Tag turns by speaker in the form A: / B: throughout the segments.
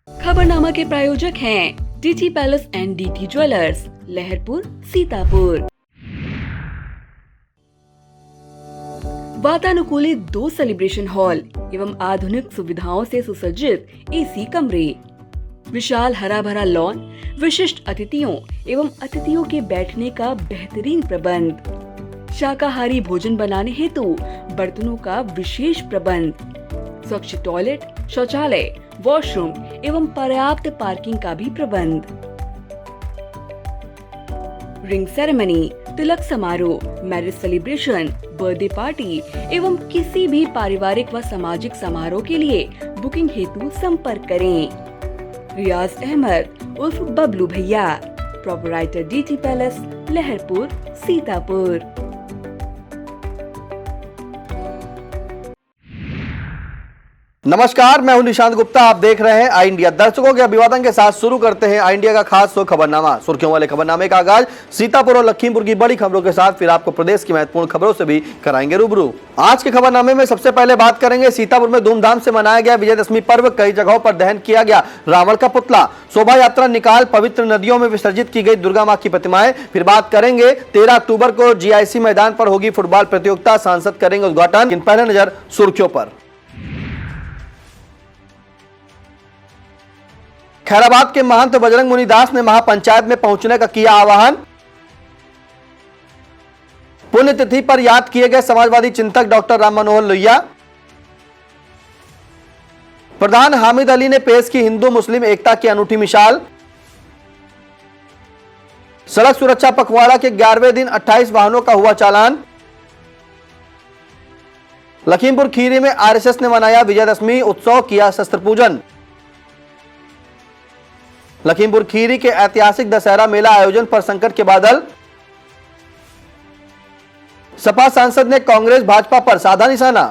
A: खबरनामा के प्रायोजक हैं DT palace and DT jewellers, Laharpur, Sitapur. वातानुकूलित 2 सेलिब्रेशन हॉल एवं आधुनिक सुविधाओं से सुसज्जित एसी कमरे, विशाल हरा भरा लॉन, विशिष्ट अतिथियों एवं अतिथियों के बैठने का बेहतरीन प्रबंध, शाकाहारी भोजन बनाने हेतु बर्तनों का विशेष प्रबंध, स्वच्छ टॉयलेट, शौचालय, वॉशरूम एवं पर्याप्त पार्किंग का भी प्रबंध। रिंग सेरेमनी, तिलक समारोह, मैरिज सेलिब्रेशन, बर्थडे पार्टी एवं किसी भी पारिवारिक व सामाजिक समारोह के लिए बुकिंग हेतु संपर्क करें। रियाज अहमद उर्फ बबलू भैया, proprietor DT palace, Laharpur, Sitapur.
B: नमस्कार, मैं हूं निशांत गुप्ता। आप देख रहे हैं आई इंडिया। दर्शकों के अभिवादन के साथ शुरू करते हैं आई इंडिया का खास शो खबरनामा। सुर्खियों वाले खबरनामे का आगाज सीतापुर और लखीमपुर की बड़ी खबरों के साथ, फिर आपको प्रदेश की महत्वपूर्ण खबरों से भी कराएंगे रूबरू। आज के खबरनामे में सबसे पहले बात करेंगे सीतापुर में धूमधाम से मनाया गया विजयदशमी पर्व। कई जगहों पर दहन किया गया रावण का पुतला, शोभा यात्रा निकाल पवित्र नदियों में विसर्जित की गई दुर्गा मां की प्रतिमाएं। फिर बात करेंगे 13 अक्टूबर को जीआईसी मैदान पर होगी फुटबॉल प्रतियोगिता, सांसद करेंगे उद्घाटन। पहले नजर सुर्खियों पर। खैराबाद के महंत बजरंग मुनि दास ने महापंचायत में पहुंचने का किया आह्वान। पुण्यतिथि पर याद किए गए समाजवादी चिंतक डॉक्टर राम मनोहर लोहिया। प्रधान हामिद अली ने पेश की हिंदू मुस्लिम एकता की अनूठी मिसाल। सड़क सुरक्षा पखवाड़ा के 11वें दिन 28 वाहनों का हुआ चालान। लखीमपुर खीरी में आरएसएस ने मनाया विजयदशमी उत्सव, किया शस्त्र पूजन। लखीमपुर खीरी के ऐतिहासिक दशहरा मेला आयोजन पर संकट के बादल। सपा सांसद ने कांग्रेस भाजपा पर साधा निशाना।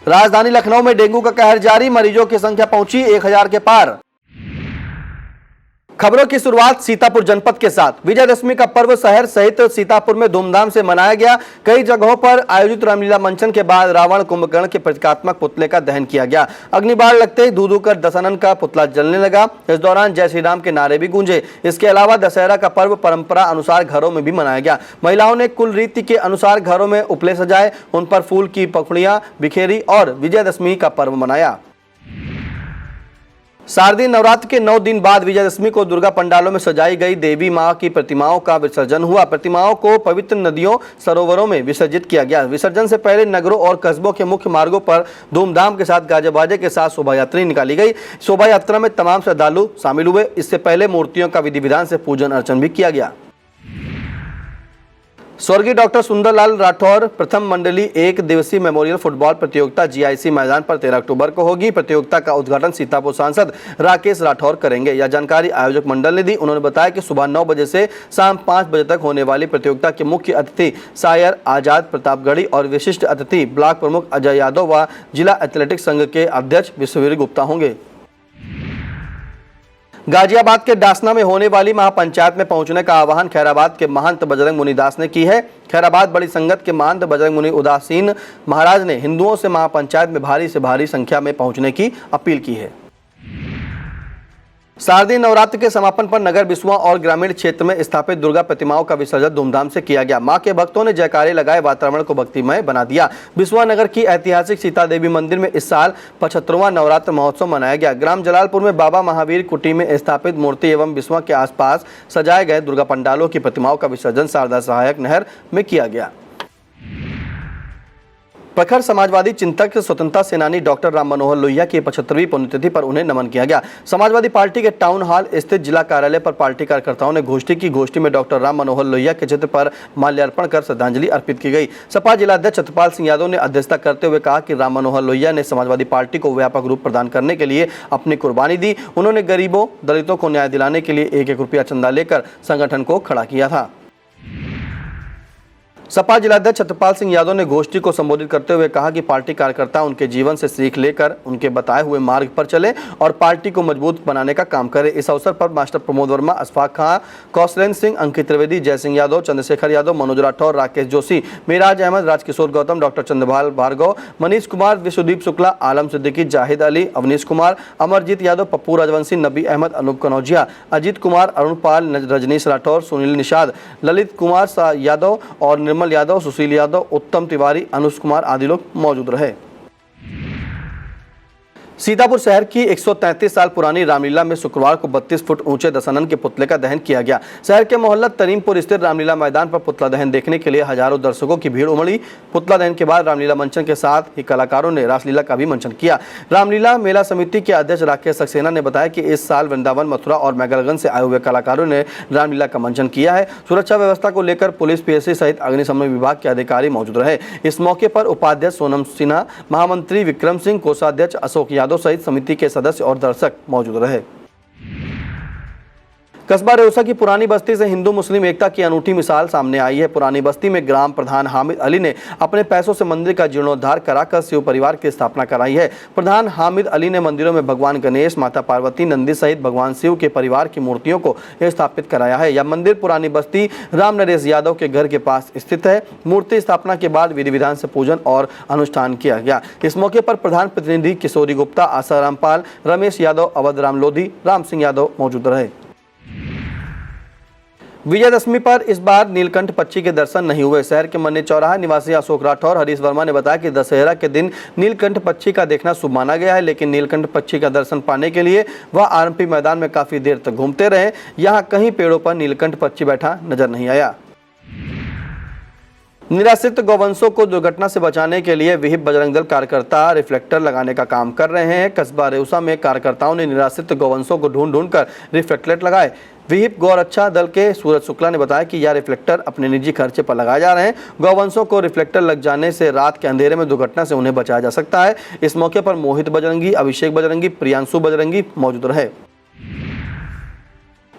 B: राजधानी लखनऊ में डेंगू का कहर जारी, मरीजों की संख्या पहुंची 1000 के पार। खबरों की शुरुआत सीतापुर जनपद के साथ। विजयदशमी का पर्व शहर सहित सीतापुर में धूमधाम से मनाया गया। कई जगहों पर आयोजित रामलीला मंचन के बाद रावण कुंभकर्ण के प्रतीकात्मक पुतले का दहन किया गया। अग्निबाण लगते ही धू कर दशानन का पुतला जलने लगा। इस दौरान जय श्री राम के नारे भी गूंजे। इसके अलावा दशहरा का पर्व परंपरा अनुसार घरों में भी मनाया गया। महिलाओं ने कुल रीति के अनुसार घरों में उपले सजाए, उन पर फूल की पखुड़ियां बिखेरी और विजयदशमी का पर्व मनाया। शारदीय नवरात्र के 9 दिन बाद विजयदशमी को दुर्गा पंडालों में सजाई गई देवी मां की प्रतिमाओं का विसर्जन हुआ। प्रतिमाओं को पवित्र नदियों सरोवरों में विसर्जित किया गया। विसर्जन से पहले नगरों और कस्बों के मुख्य मार्गों पर धूमधाम के साथ गाजे बाजे के साथ शोभा यात्रा निकाली गई। शोभा यात्रा में तमाम श्रद्धालु शामिल हुए। इससे पहले मूर्तियों का विधि विधान से पूजन अर्चन भी किया गया। स्वर्गीय डॉक्टर सुंदरलाल राठौर प्रथम मंडली 1 दिवसीय मेमोरियल फुटबॉल प्रतियोगिता जीआईसी मैदान पर 13 अक्टूबर को होगी। प्रतियोगिता का उद्घाटन सीतापुर सांसद राकेश राठौर करेंगे। यह जानकारी आयोजक मंडल ने दी। उन्होंने बताया कि सुबह 9 बजे से शाम 5 बजे तक होने वाली प्रतियोगिता के मुख्य अतिथि शायर आजाद प्रतापगढ़ी और विशिष्ट अतिथि ब्लॉक प्रमुख अजय यादव व जिला एथलेटिक्स संघ के अध्यक्ष विश्ववीर गुप्ता होंगे। गाजियाबाद के डासना में होने वाली महापंचायत में पहुंचने का आह्वान खैराबाद के महंत बजरंग मुनि दास ने की है। खैराबाद बड़ी संगत के महंत बजरंग मुनि उदासीन महाराज ने हिंदुओं से महापंचायत में भारी से भारी संख्या में पहुंचने की अपील की है। शारदीय नवरात्र के समापन पर नगर बिस्वा और ग्रामीण क्षेत्र में स्थापित दुर्गा प्रतिमाओं का विसर्जन धूमधाम से किया गया। मां के भक्तों ने जयकारे लगाए, वातावरण को भक्तिमय बना दिया। बिस्वा नगर की ऐतिहासिक सीता देवी मंदिर में इस साल 75वां नवरात्र महोत्सव मनाया गया। ग्राम जलालपुर में बाबा महावीर कुटी में स्थापित मूर्ति एवं बिस्वा के आसपास सजाए गए दुर्गा पंडालों की प्रतिमाओं का विसर्जन शारदा सहायक नहर में किया गया। प्रखर समाजवादी चिंतक स्वतंत्रता सेनानी डॉक्टर राम मनोहर लोहिया की 75वीं पुण्यतिथि पर उन्हें नमन किया गया। समाजवादी पार्टी के टाउन हॉल स्थित जिला कार्यालय पर पार्टी कार्यकर्ताओं ने गोष्ठी की। गोष्ठी में डॉक्टर राम मनोहर लोहिया के चित्र पर माल्यार्पण कर श्रद्धांजलि अर्पित की गई। सपा जिलाध्यक्ष सत्यपाल सिंह यादव ने अध्यक्षता करते हुए कहा कि राम मनोहर लोहिया ने समाजवादी पार्टी को व्यापक रूप प्रदान करने के लिए अपनी कुर्बानी दी। उन्होंने गरीबों दलितों को न्याय दिलाने के लिए 1-1 रुपया चंदा लेकर संगठन को खड़ा किया था। सपा जिलाध्यक्ष छत्रपाल सिंह यादव ने गोष्ठी को संबोधित करते हुए कहा कि पार्टी कार्यकर्ता उनके जीवन से सीख लेकर उनके बताए हुए मार्ग पर चले और पार्टी को मजबूत बनाने का काम करे। इस अवसर पर मास्टर प्रमोद वर्मा, अशफाक खां, कौशलेंद्र सिंह, अंकित त्रिवेदी, जयसिंह यादव, चंद्रशेखर यादव, मनोज राठौर, राकेश जोशी, मिराज अहमद, राजकिशोर गौतम, डॉक्टर चंद्रभाल भार्गव, मनीष कुमार, विश्वदीप शुक्ला, आलम सिद्दीकी, जाहिद अली, अवनीश कुमार, अमरजीत यादव, पप्पू राजवंशी, नबी अहमद, अनूप कनौजिया, अजीत कुमार, अरुण पाल, रजनीश राठौर, सुनील निषाद, ललित कुमार यादव और निर्मल यादव, सुशील यादव, उत्तम तिवारी, अनुज कुमार आदि लोग मौजूद रहे। सीतापुर शहर की 133 साल पुरानी रामलीला में शुक्रवार को 32 फुट ऊंचे दशानन के पुतले का दहन किया गया। शहर के मोहल्ला तरीमपुर स्थित रामलीला मैदान पर पुतला दहन देखने के लिए हजारों दर्शकों की भीड़ उमड़ी। पुतला दहन के बाद रामलीला मंचन के साथ ही कलाकारों ने रासलीला का भी मंचन किया। रामलीला मेला समिति के अध्यक्ष राकेश सक्सेना ने बताया कि इस साल वृंदावन, मथुरा और मैगलगंज से आए हुए कलाकारों ने रामलीला का मंचन किया है। सुरक्षा व्यवस्था को लेकर पुलिस, पीएससी सहित अग्निशमन विभाग के अधिकारी मौजूद रहे। इस मौके पर उपाध्यक्ष सोनम सिन्हा, महामंत्री विक्रम सिंह, कोषाध्यक्ष अशोक यादव सहित समिति के सदस्य और दर्शक मौजूद रहे। कस्बा रेउसा की पुरानी बस्ती से हिंदू मुस्लिम एकता की अनूठी मिसाल सामने आई है। पुरानी बस्ती में ग्राम प्रधान हामिद अली ने अपने पैसों से मंदिर का जीर्णोद्धार कराकर शिव परिवार की स्थापना कराई है। प्रधान हामिद अली ने मंदिरों में भगवान गणेश, माता पार्वती, नंदी सहित भगवान शिव के परिवार की मूर्तियों को स्थापित कराया है। यह मंदिर पुरानी बस्ती राम नरेश यादव के घर के पास स्थित है। मूर्ति स्थापना के बाद विधि विधान से पूजन और अनुष्ठान किया गया। इस मौके पर प्रधान प्रतिनिधि किशोरी गुप्ता, आसाराम पाल, रमेश यादव, अवध राम लोधी, राम सिंह यादव मौजूद रहे। विजयदशमी पर इस बार नीलकंठ पक्षी के दर्शन नहीं हुए। शहर के मन्नी चौराहा निवासी अशोक राठौर, हरीश वर्मा ने बताया कि दशहरा के दिन नीलकंठ पक्षी का देखना शुभ माना गया है, लेकिन नीलकंठ पक्षी का दर्शन पाने के लिए वह आरएमपी मैदान में काफी देर तक घूमते रहे। यहाँ कहीं पेड़ों पर नीलकंठ पक्षी बैठा नजर नहीं आया। निराश्रित गौवंशों को दुर्घटना से बचाने के लिए विहिप बजरंग दल कार्यकर्ता रिफ्लेक्टर लगाने का काम कर रहे हैं। कस्बा रेउसा में कार्यकर्ताओं ने निराश्रित गौवंशों को ढूंढ कर रिफ्लेक्टर लगाए। विहिप गौरक्षा दल के सूरज शुक्ला ने बताया कि यह रिफ्लेक्टर अपने निजी खर्चे पर लगाए जा रहे हैं। गौवंशों को रिफ्लेक्टर लग जाने से रात के अंधेरे में दुर्घटना से उन्हें बचाया जा सकता है। इस मौके पर मोहित बजरंगी, अभिषेक बजरंगी, प्रियांशु बजरंगी मौजूद रहे।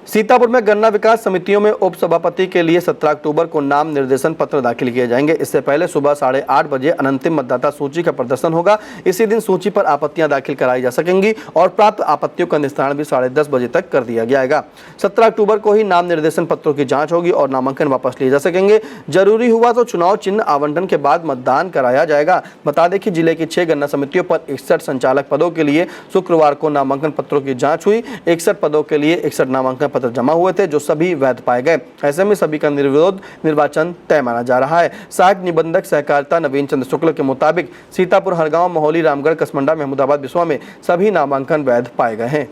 B: सीतापुर में गन्ना विकास समितियों में उप सभापति के लिए 17 अक्टूबर को नाम निर्देशन पत्र दाखिल किए जाएंगे। इससे पहले सुबह 8:30 बजे अंतिम मतदाता सूची का प्रदर्शन होगा। इसी दिन सूची पर आपत्तियां दाखिल कराई जा सकेंगी और प्राप्त आपत्तियों का निस्तारण भी 10:30 बजे तक कर दिया जाएगा। 17 अक्टूबर को ही नाम निर्देशन पत्रों की जाँच होगी और नामांकन वापस लिए जा सकेंगे। जरूरी हुआ तो चुनाव चिन्ह आवंटन के बाद मतदान कराया जाएगा। बता दें कि जिले की 6 गन्ना समितियों पर 61 संचालक पदों के लिए शुक्रवार को नामांकन पत्रों की जाँच हुई। 61 पदों के लिए 61 नामांकन पत्र जमा हुए थे जो सभी वैध पाए गए। ऐसे में सभी का निर्विरोध निर्वाचन तय माना जा रहा है। सहायक निबंधक सहकारिता नवीन चंद्र शुक्ल के मुताबिक सीतापुर, हरगांव, मोहली, रामगढ़, कसमंडा, महमूदाबाद, बिस्वा में सभी नामांकन वैध पाए गए हैं।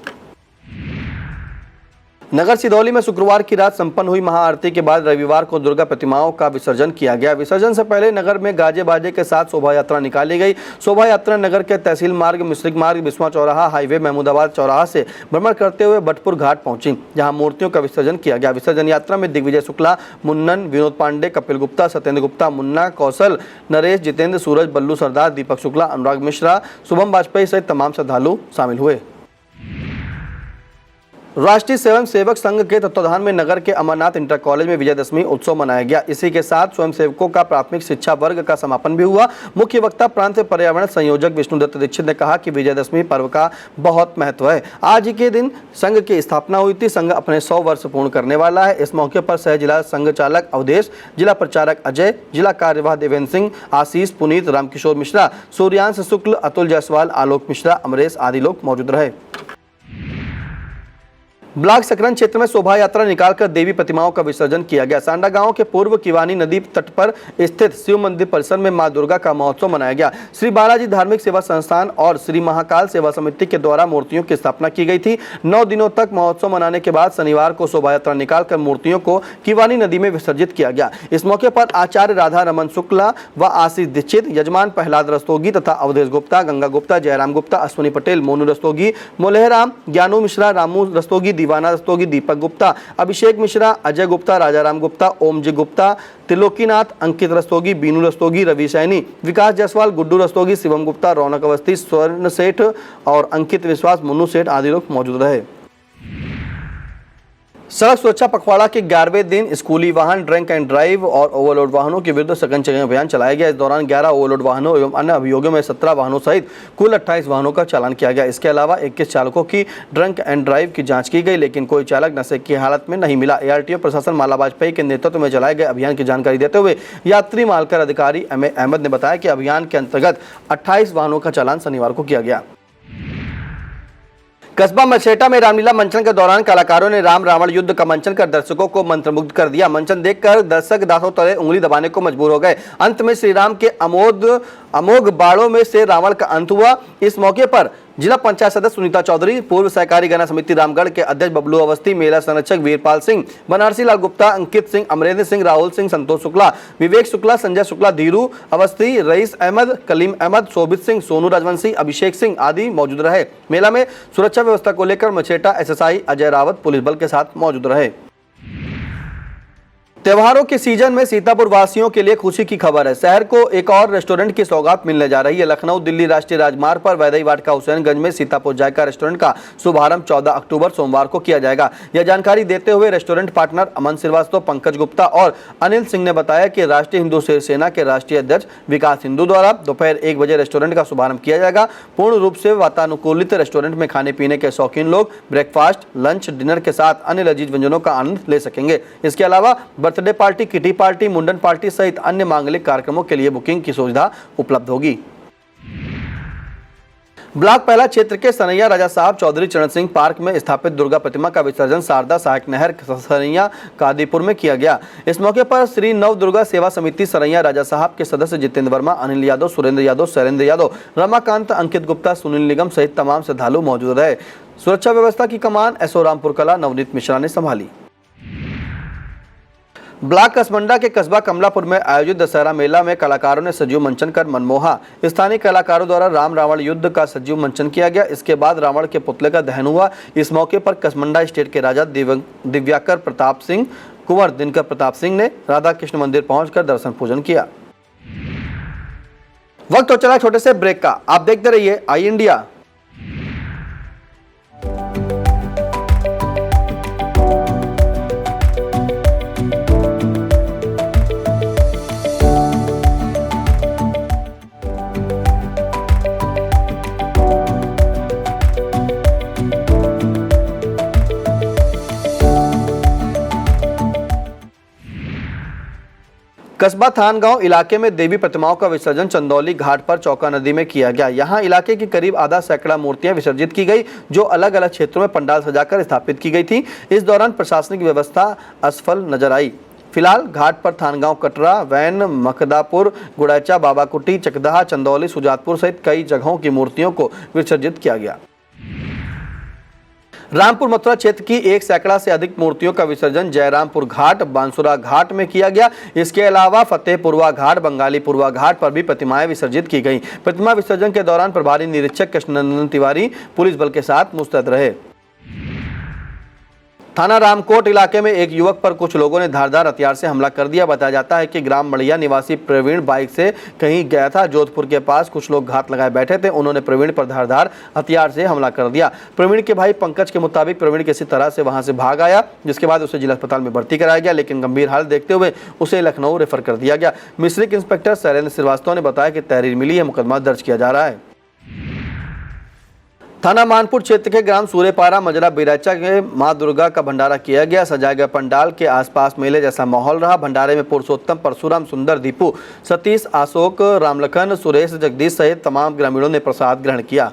B: नगर सिधौली में शुक्रवार की रात संपन्न हुई महाआरती के बाद रविवार को दुर्गा प्रतिमाओं का विसर्जन किया गया। विसर्जन से पहले नगर में गाजे बाजे के साथ शोभा यात्रा निकाली गई। शोभा यात्रा नगर के तहसील मार्ग, मिश्रिक मार्ग, बिस्वा चौराहा, हाईवे, महमूदाबाद चौराहा से भ्रमण करते हुए भटपुर घाट पहुंची, जहां मूर्तियों का विसर्जन किया गया। विसर्जन यात्रा में दिग्विजय शुक्ला, मुन्नन, विनोद पांडे, कपिल गुप्ता, सत्येंद्र गुप्ता, मुन्ना, कौशल, नरेश, जितेंद्र, सूरज, बल्लू सरदार, दीपक शुक्ला, अनुराग मिश्रा, शुभम वाजपेयी सहित तमाम श्रद्धालु शामिल हुए। राष्ट्रीय स्वयं सेवक संघ के तत्वाधान में नगर के अमरनाथ इंटर कॉलेज में विजयदशमी उत्सव मनाया गया। इसी के साथ स्वयं सेवकों का प्राथमिक शिक्षा वर्ग का समापन भी हुआ। मुख्य वक्ता प्रांत पर्यावरण संयोजक विष्णुदत्त दीक्षित ने कहा कि विजयदशमी पर्व का बहुत महत्व है। आज के दिन संघ की स्थापना हुई थी। संघ अपने 100 वर्ष पूर्ण करने वाला है। इस मौके पर सह जिला संघ चालक अवधेश, जिला प्रचारक अजय, जिला कार्यवाह देवेंद्र सिंह, आशीष, पुनीत, रामकिशोर मिश्रा, सूर्यांश शुक्ल, अतुल जायसवाल, आलोक मिश्रा, अमरेश आदि लोग मौजूद रहे। ब्लॉक सकरन क्षेत्र में शोभा यात्रा निकालकर देवी प्रतिमाओं का विसर्जन किया गया। सांडा गांव के पूर्व किवानी नदी तट पर स्थित शिव मंदिर परिसर में मां दुर्गा का महोत्सव मनाया गया। श्री बालाजी धार्मिक सेवा संस्थान और श्री महाकाल सेवा समिति के द्वारा मूर्तियों की स्थापना की गई थी। 9 दिनों तक महोत्सव मनाने के बाद शनिवार को शोभा यात्रा निकालकर मूर्तियों को किवानी नदी में विसर्जित किया गया। इस मौके पर आचार्य राधा रमन शुक्ला व आशीष दीक्षित, यजमान प्रहलाद रस्तोगी तथा अवधेश गुप्ता, गंगा गुप्ता, जयराम गुप्ता, अश्विनी पटेल, मोनू रस्तोगी, मोलेहराम, ज्ञानू मिश्रा, रामू रस्तोगी, दीवाना रस्तोगी, दीपक गुप्ता, अभिषेक मिश्रा, अजय गुप्ता, राजाराम गुप्ता, ओमजी गुप्ता, त्रिलोकीनाथ, अंकित रस्तोगी, बीनू रस्तोगी, रवि सैनी, विकास जायसवाल, गुड्डू रस्तोगी, शिवम गुप्ता, रौनक अवस्थी, स्वर्ण सेठ और अंकित विश्वास, मुन्नू सेठ आदि लोग मौजूद रहे। सड़क सुरक्षा पखवाड़ा के 11वें दिन स्कूली वाहन, ड्रिंक एंड ड्राइव और ओवरलोड वाहनों के विरुद्ध सघन चेकिंग अभियान चलाया गया। इस दौरान 11 ओवरलोड वाहनों एवं अन्य अभियोगों में 17 वाहनों सहित कुल 28 वाहनों का चालान किया गया। इसके अलावा 21 चालकों की ड्रिंक एंड ड्राइव की जांच की गई, लेकिन कोई चालक नशे की हालत में नहीं मिला। ARTO प्रशासन माला वाजपेयी के नेतृत्व में चलाए गए अभियान की जानकारी देते हुए यात्री मालकर अधिकारी MA अहमद ने बताया कि अभियान के अंतर्गत 28 वाहनों का चालान शनिवार को किया गया। कस्बा मछेटा में रामलीला मंचन के दौरान कलाकारों ने राम रावण युद्ध का मंचन कर दर्शकों को मंत्रमुग्ध कर दिया। मंचन देखकर दर्शक दांतों तले उंगली दबाने को मजबूर हो गए। अंत में श्री राम के अमोघ बाणों में से रावण का अंत हुआ। इस मौके पर जिला पंचायत सदस्य सुनीता चौधरी, पूर्व सहकारी गणना समिति रामगढ़ के अध्यक्ष बबलू अवस्थी, मेला संरक्षक वीरपाल सिंह, बनारसी लाल गुप्ता, अंकित सिंह, अमरेंद्र सिंह, राहुल सिंह, संतोष शुक्ला, विवेक शुक्ला, संजय शुक्ला, धीरू अवस्थी, रईस अहमद, कलीम अहमद, शोभित सिंह, सोनू राजवंशी, अभिषेक सिंह आदि मौजूद रहे। मेला में सुरक्षा व्यवस्था को लेकर मछेटा SSI अजय रावत पुलिस बल के साथ मौजूद रहे। त्योहारों के सीजन में सीतापुर वासियों के लिए खुशी की खबर है। शहर को एक और रेस्टोरेंट की सौगात मिलने जा रही है। लखनऊ दिल्ली राष्ट्रीय राजमार्ग पर वैदई वाटिका हुसैनगंज में सीतापुर जायका रेस्टोरेंट का शुभारंभ 14 अक्टूबर सोमवार को किया जाएगा। यह जानकारी देते हुए रेस्टोरेंट पार्टनर अमन श्रीवास्तव, पंकज गुप्ता और अनिल सिंह ने बताया कि राष्ट्रीय हिंदू सेना के राष्ट्रीय अध्यक्ष विकास हिंदू द्वारा दोपहर 1 बजे रेस्टोरेंट का शुभारंभ किया जाएगा। पूर्ण रूप से वातानुकूलित रेस्टोरेंट में खाने पीने के शौकीन लोग ब्रेकफास्ट, लंच, डिनर के साथ अन्य लजीज व्यंजनों का आनंद ले सकेंगे। इसके अलावा बर्थडे पार्टी, किटी पार्टी, मुंडन पार्टी सहित अन्य मांगलिक कार्यक्रमों के लिए बुकिंग की सुविधा उपलब्ध होगी। ब्लॉक पहला क्षेत्र के सरैया राजा साहब चौधरी चरण सिंह पार्क में स्थापित दुर्गा प्रतिमा का विसर्जन शारदा सहायक नहर सरैया कादीपुर में किया गया। इस मौके पर श्री नव दुर्गा सेवा समिति सरैया राजा साहब के सदस्य जितेंद्र वर्मा, अनिल यादव, सुरेंद्र यादव, शैलेंद्र यादव, रमाकांत, अंकित गुप्ता, सुनील निगम सहित तमाम श्रद्धालु मौजूद रहे। सुरक्षा व्यवस्था की कमान SO रामपुर कला नवनीत मिश्रा ने संभाली। ब्लॉक कसमंडा के कस्बा कमलापुर में आयोजित दशहरा मेला में कलाकारों ने सजीव मंचन कर मनमोहा। स्थानीय कलाकारों द्वारा राम रावण युद्ध का सजीव मंचन किया गया। इसके बाद रावण के पुतले का दहन हुआ। इस मौके पर कसमंडा स्टेट के राजा दिव्याकर प्रताप सिंह, कुंवर दिनकर प्रताप सिंह ने राधा कृष्ण मंदिर पहुंचकर दर्शन पूजन किया। वक्त हो चला छोटे से ब्रेक का। आप देखते रहिए आई इंडिया। कस्बा थानगांव इलाके में देवी प्रतिमाओं का विसर्जन चंदौली घाट पर चौका नदी में किया गया। यहां इलाके की करीब आधा सैकड़ा मूर्तियां विसर्जित की गई, जो अलग अलग क्षेत्रों में पंडाल सजाकर स्थापित की गई थी। इस दौरान प्रशासनिक व्यवस्था असफल नजर आई। फिलहाल घाट पर थानगांव, कटरा, वैन, मखदापुर, गुड़ैचा, बाबाकुटी, चकदहा, चंदौली, सुजातपुर सहित कई जगहों की मूर्तियों को विसर्जित किया गया। रामपुर मथुरा क्षेत्र की 1 सैकड़ा से अधिक मूर्तियों का विसर्जन जयरामपुर घाट, बांसुरा घाट में किया गया। इसके अलावा फतेहपुरवा घाट, बंगालीपुरवा घाट पर भी प्रतिमाएं विसर्जित की गई। प्रतिमा विसर्जन के दौरान प्रभारी निरीक्षक कृष्णनंदन तिवारी पुलिस बल के साथ मुस्तैद रहे। थाना रामकोट इलाके में एक युवक पर कुछ लोगों ने धारदार हथियार से हमला कर दिया। बताया जाता है कि ग्राम मड़िया निवासी प्रवीण बाइक से कहीं गया था। जोधपुर के पास कुछ लोग घात लगाए बैठे थे। उन्होंने प्रवीण पर धारदार हथियार से हमला कर दिया। प्रवीण के भाई पंकज के मुताबिक प्रवीण किसी तरह से वहां से भाग आया, जिसके बाद उसे जिला अस्पताल में भर्ती कराया गया, लेकिन गंभीर हालत देखते हुए उसे लखनऊ रेफर कर दिया गया। मिश्रिक इंस्पेक्टर शैलेंद्र श्रीवास्तव ने बताया कि तहरीर मिली है, मुकदमा दर्ज किया जा रहा है। थाना मानपुर क्षेत्र के ग्राम सूर्यपारा मजरा बिराचा के मां दुर्गा का भंडारा किया गया। सजाए गए पंडाल के आसपास मेले जैसा माहौल रहा। भंडारे में पुरुषोत्तम, परशुराम, सुंदर, दीपू, सतीश, अशोक, रामलखन, सुरेश, जगदीश सहित तमाम ग्रामीणों ने प्रसाद ग्रहण किया।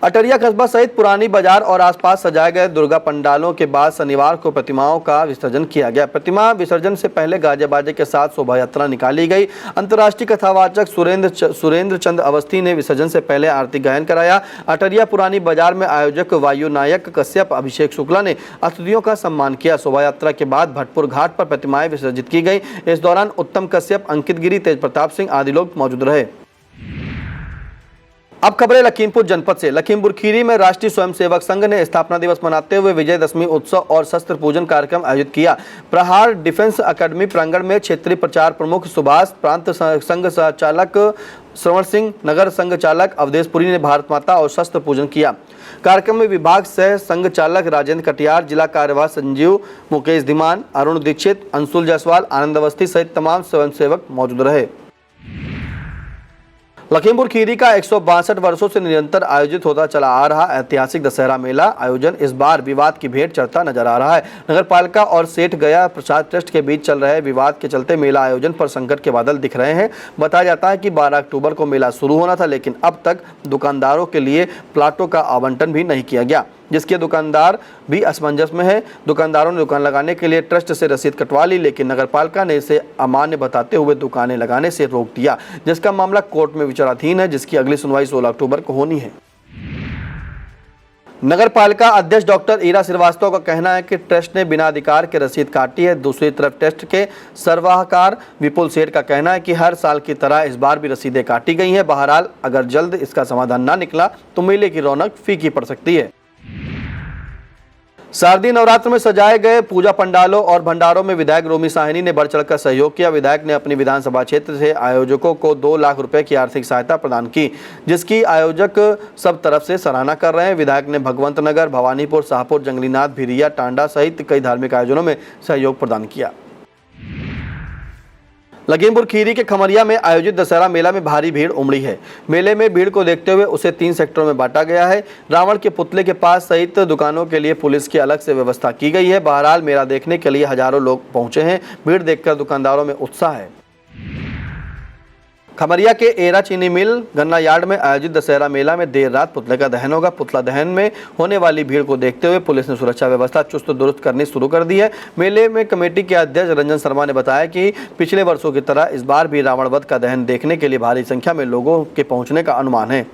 B: अटरिया कस्बा सहित पुरानी बाजार और आसपास सजाए गए दुर्गा पंडालों के बाद शनिवार को प्रतिमाओं का विसर्जन किया गया। प्रतिमा विसर्जन से पहले गाजे बाजे के साथ शोभा यात्रा निकाली गई। अंतर्राष्ट्रीय कथावाचक सुरेंद्र चंद अवस्थी ने विसर्जन से पहले आरती गायन कराया। अटरिया पुरानी बाजार में आयोजक वायु नायक कश्यप, अभिषेक शुक्ला ने अतिथियों का सम्मान किया। शोभा यात्रा के बाद भटपुर घाट पर प्रतिमाएं विसर्जित की गई। इस दौरान उत्तम कश्यप, अंकित गिरी, तेज प्रताप सिंह आदि लोग मौजूद रहे। अब खबरें लखीमपुर जनपद से। लखीमपुर खीरी में राष्ट्रीय स्वयंसेवक संघ ने स्थापना दिवस मनाते हुए विजयदशमी उत्सव और शस्त्र पूजन कार्यक्रम आयोजित किया। प्रहार डिफेंस अकादमी प्रांगण में क्षेत्रीय प्रचार प्रमुख सुभाष, प्रांत संघ संचालक श्रवण सिंह, नगर संघ चालक अवधेशपुरी ने भारत माता और शस्त्र पूजन किया। कार्यक्रम में विभाग सह संघ चालक राजेंद्र कटियार, जिला कार्यवाह संजीव, मुकेश धीमान, अरुण दीक्षित, अंशुल जायसवाल, आनंद अवस्थी सहित तमाम स्वयंसेवक मौजूद रहे। लखीमपुर खीरी का 162 वर्षों से निरंतर आयोजित होता चला आ रहा ऐतिहासिक दशहरा मेला आयोजन इस बार विवाद की भेंट चढ़ता नजर आ रहा है। नगर पालिका और सेठ गया प्रसाद ट्रस्ट के बीच चल रहे विवाद के चलते मेला आयोजन पर संकट के बादल दिख रहे हैं। बताया जाता है कि 12 अक्टूबर को मेला शुरू होना था, लेकिन अब तक दुकानदारों के लिए प्लाटों का आवंटन भी नहीं किया गया, जिसके दुकानदार भी असमंजस में है। दुकानदारों ने दुकान लगाने के लिए ट्रस्ट से रसीद कटवा ली, लेकिन नगरपालिका ने इसे अमान्य बताते हुए दुकानें लगाने से रोक दिया, जिसका मामला कोर्ट में विचाराधीन है, जिसकी अगली सुनवाई 16 अक्टूबर को होनी है। नगरपालिका अध्यक्ष डॉक्टर ईरा श्रीवास्तव का कहना है कि ट्रस्ट ने बिना अधिकार के रसीद काटी है। दूसरी तरफ ट्रस्ट के सरवाहकार विपुल सेठ का कहना है कि हर साल की तरह इस बार भी रसीदें काटी गई हैं। बहरहाल अगर जल्द इसका समाधान ना निकला तो मेले की रौनक फीकी पड़ सकती है। शारदीय नवरात्र में सजाए गए पूजा पंडालों और भंडारों में विधायक रोमी साहनी ने बढ़ चढ़कर सहयोग किया। विधायक ने अपनी विधानसभा क्षेत्र से आयोजकों को 2 लाख रुपए की आर्थिक सहायता प्रदान की, जिसकी आयोजक सब तरफ से सराहना कर रहे हैं। विधायक ने भगवंत नगर, भवानीपुर, शाहपुर, जंगलीनाथ, भिरिया, टांडा सहित कई धार्मिक आयोजनों में सहयोग प्रदान किया। लखीमपुर खीरी के खमरिया में आयोजित दशहरा मेला में भारी भीड़ उमड़ी है। मेले में भीड़ को देखते हुए उसे 3 सेक्टरों में बांटा गया है। रावण के पुतले के पास सहित दुकानों के लिए पुलिस की अलग से व्यवस्था की गई है। बहरहाल मेला देखने के लिए हजारों लोग पहुंचे हैं। भीड़ देखकर दुकानदारों में उत्साह है। खमरिया के एरा चीनी मिल गन्ना यार्ड में आयोजित दशहरा मेला में देर रात पुतले का दहन होगा। पुतला दहन में होने वाली भीड़ को देखते हुए पुलिस ने सुरक्षा व्यवस्था चुस्त दुरुस्त करनी शुरू कर दी है। मेले में कमेटी के अध्यक्ष रंजन शर्मा ने बताया कि पिछले वर्षों की तरह इस बार भी रावण वध का दहन देखने के लिए भारी संख्या में लोगों के पहुंचने का अनुमान है।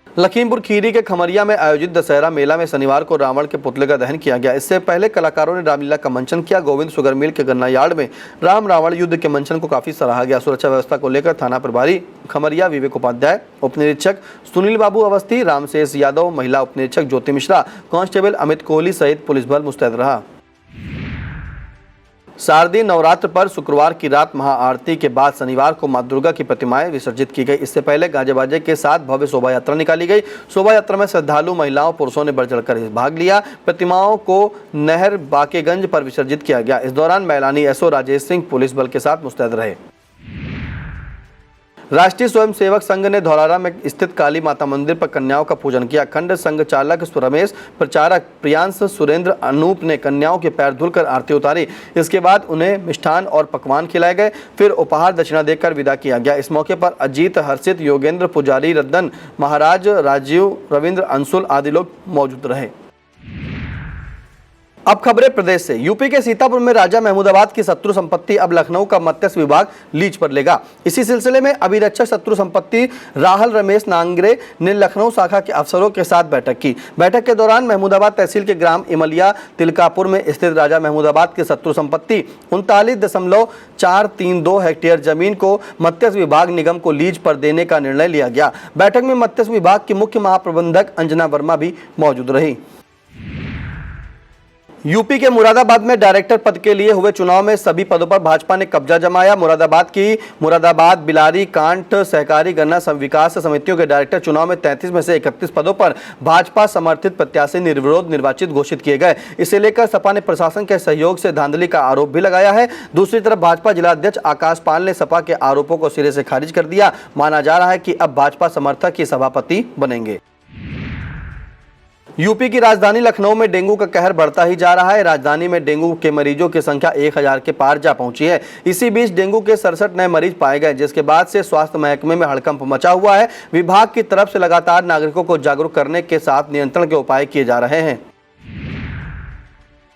B: लखीमपुर खीरी के खमरिया में आयोजित दशहरा मेला में शनिवार को रावण के पुतले का दहन किया गया। इससे पहले कलाकारों ने रामलीला का मंचन किया। गोविंद शुगर मिल के गन्ना यार्ड में राम रावण युद्ध के मंचन को काफी सराहा गया। सुरक्षा व्यवस्था को लेकर थाना प्रभारी खमरिया विवेक उपाध्याय, उप निरीक्षक सुनील बाबू अवस्थी, रामशेष यादव, महिला उप निरीक्षक ज्योति मिश्रा, कांस्टेबल अमित कोहली सहित पुलिस बल मुस्तैद रहा। शारदीय नवरात्र पर शुक्रवार की रात महाआरती के बाद शनिवार को मां दुर्गा की प्रतिमाएं विसर्जित की गई। इससे पहले गाजे बाजे के साथ भव्य शोभा यात्रा निकाली गई। शोभा यात्रा में श्रद्धालु महिलाओं पुरुषों ने बढ़ चढ़कर भाग लिया। प्रतिमाओं को नहर बाकेगंज पर विसर्जित किया गया। इस दौरान मैलानी एसओ राजेश सिंह पुलिस बल के साथ मुस्तैद रहे। राष्ट्रीय स्वयंसेवक संघ ने धौलारा में स्थित काली माता मंदिर पर कन्याओं का पूजन किया। खंड संघ चालक रमेश, प्रचारक प्रियांश, सुरेंद्र, अनूप ने कन्याओं के पैर धुलकर आरती उतारी। इसके बाद उन्हें मिष्ठान और पकवान खिलाए गए, फिर उपहार दक्षिणा देकर विदा किया गया। इस मौके पर अजीत, हर्षित, योगेंद्र, पुजारी, रद्दन, महाराज, राजीव, रविंद्र, अंशुल आदि लोग मौजूद रहे। अब खबरें प्रदेश से। यूपी के सीतापुर में राजा महमूदाबाद की शत्रु संपत्ति अब लखनऊ का मत्स्य विभाग लीज पर लेगा। इसी सिलसिले में अभिरक्षक शत्रु संपत्ति राहल रमेश नांगरे ने लखनऊ शाखा के अफसरों के साथ बैठक की। बैठक के दौरान महमूदाबाद तहसील के ग्राम इमलिया तिलकापुर में स्थित राजा महमूदाबाद की शत्रु संपत्ति 39.432 हेक्टेयर जमीन को मत्स्य विभाग निगम को लीज पर देने का निर्णय लिया गया। बैठक में मत्स्य विभाग की मुख्य महाप्रबंधक अंजना वर्मा भी मौजूद रही। यूपी के मुरादाबाद में डायरेक्टर पद के लिए हुए चुनाव में सभी पदों पर भाजपा ने कब्जा जमाया। मुरादाबाद बिलारी कांट सहकारी गन्ना विकास समितियों के डायरेक्टर चुनाव में 33 में से 31 पदों पर भाजपा समर्थित प्रत्याशी निर्विरोध निर्वाचित घोषित किए गए। इसे लेकर सपा ने प्रशासन के सहयोग से धांधली का आरोप भी लगाया है। दूसरी तरफ भाजपा जिला अध्यक्ष आकाश पाल ने सपा के आरोपों को सिरे से खारिज कर दिया। माना जा रहा है कि अब भाजपा समर्थक ही सभापति बनेंगे। यूपी की राजधानी लखनऊ में डेंगू का कहर बढ़ता ही जा रहा है। राजधानी में डेंगू के मरीजों की संख्या 1000 के पार जा पहुंची है। इसी बीच डेंगू के 67 नए मरीज पाए गए, जिसके बाद से स्वास्थ्य महकमे में हड़कंप मचा हुआ है। विभाग की तरफ से लगातार नागरिकों को जागरूक करने के साथ नियंत्रण के उपाय किए जा रहे हैं।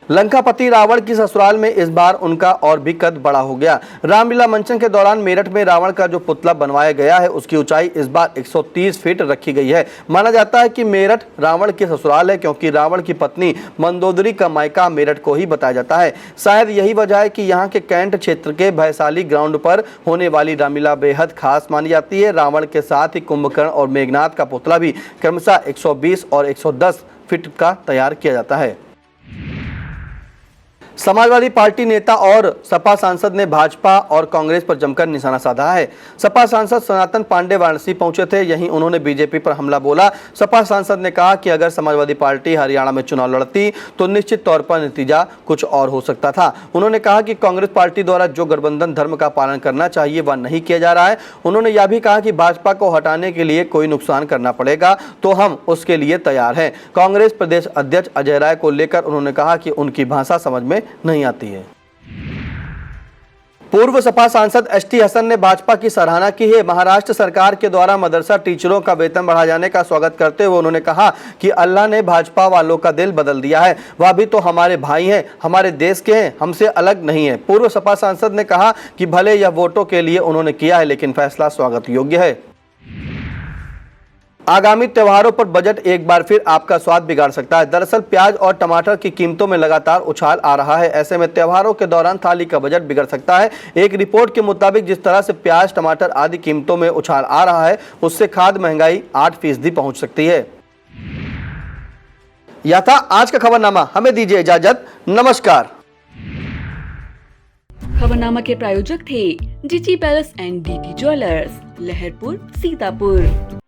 B: लंकापति रावण की ससुराल में इस बार उनका और भी कद बड़ा हो गया। रामलीला मंचन के दौरान मेरठ में रावण का जो पुतला बनवाया गया है उसकी ऊंचाई इस बार 130 फीट रखी गई है। माना जाता है कि मेरठ रावण की ससुराल है, क्योंकि रावण की पत्नी मंदोदरी का मायका मेरठ को ही बताया जाता है। शायद यही वजह है कि यहाँ के कैंट क्षेत्र के भयशाली ग्राउंड पर होने वाली रामलीला बेहद खास मानी जाती है। रावण के साथ ही कुंभकर्ण और मेघनाथ का पुतला भी क्रमशः 120 और 110 फीट का तैयार किया जाता है। समाजवादी पार्टी नेता और सपा सांसद ने भाजपा और कांग्रेस पर जमकर निशाना साधा है। सपा सांसद सनातन पांडे वाराणसी पहुंचे थे, यहीं उन्होंने बीजेपी पर हमला बोला। सपा सांसद ने कहा कि अगर समाजवादी पार्टी हरियाणा में चुनाव लड़ती तो निश्चित तौर पर नतीजा कुछ और हो सकता था। उन्होंने कहा कि कांग्रेस पार्टी द्वारा जो गठबंधन धर्म का पालन करना चाहिए वह नहीं किया जा रहा है। उन्होंने यह भी कहा कि भाजपा को हटाने के लिए कोई नुकसान करना पड़ेगा तो हम उसके लिए तैयार हैं। कांग्रेस प्रदेश अध्यक्ष अजय राय को लेकर उन्होंने कहा कि उनकी भाषा समझ में नहीं आती है। पूर्व सपा सांसद एसटी हसन ने भाजपा की सराहना की है। महाराष्ट्र सरकार के द्वारा मदरसा टीचरों का वेतन बढ़ाए जाने का स्वागत करते हुए उन्होंने कहा कि अल्लाह ने भाजपा वालों का दिल बदल दिया है। वह भी तो हमारे भाई हैं, हमारे देश के हैं, हमसे अलग नहीं है। पूर्व सपा सांसद ने कहा कि भले यह वोटों के लिए उन्होंने किया है, लेकिन फैसला स्वागत योग्य है। आगामी त्योहारों पर बजट एक बार फिर आपका स्वाद बिगाड़ सकता है। दरअसल प्याज और टमाटर की कीमतों में लगातार उछाल आ रहा है। ऐसे में त्योहारों के दौरान थाली का बजट बिगड़ सकता है। एक रिपोर्ट के मुताबिक जिस तरह से प्याज, टमाटर आदि कीमतों में उछाल आ रहा है, उससे खाद्य महंगाई 8% पहुंच सकती है। यह था आज का खबरनामा। हमें दीजिए इजाजत। नमस्कार।
A: खबरनामा के प्रायोजक थे GG palace and DT jewellers, Laharpur, Sitapur.